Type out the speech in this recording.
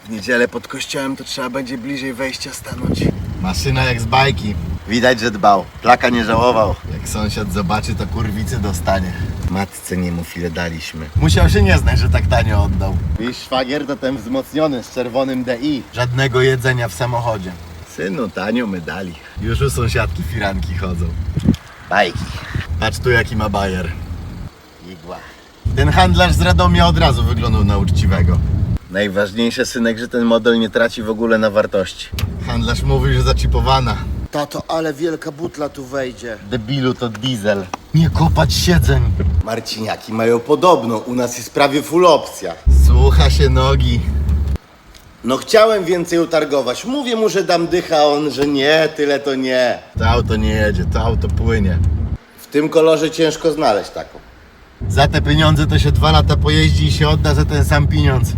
W niedzielę pod kościołem to trzeba będzie bliżej wejścia stanąć. Maszyna jak z bajki. Widać, że dbał. Plaka nie żałował. Jak sąsiad zobaczy, to kurwicy dostanie. Matce nie mów, ile daliśmy. Musiał się nie znać, że tak tanio oddał. Wiesz, szwagier to ten wzmocniony z czerwonym DI. Żadnego jedzenia w samochodzie. Synu, tanio my dali. Już u sąsiadki firanki chodzą. Bajki. Patrz tu jaki ma bajer. Igła. Ten handlarz z Radomia od razu wyglądał na uczciwego. Najważniejsze, synek, że ten model nie traci w ogóle na wartości. Handlarz mówił, że zaczipowana. Tato, ale wielka butla tu wejdzie. Debilu, to diesel. Nie kopać siedzeń. Marciniaki mają podobno, u nas jest prawie full opcja. Słucha się nogi. No chciałem więcej utargować. Mówię mu, że dam dycha, a on, że nie, tyle to nie. To auto nie jedzie, to auto płynie. W tym kolorze ciężko znaleźć taką. Za te pieniądze to się 2 lata pojeździ i się odda za ten sam pieniądz.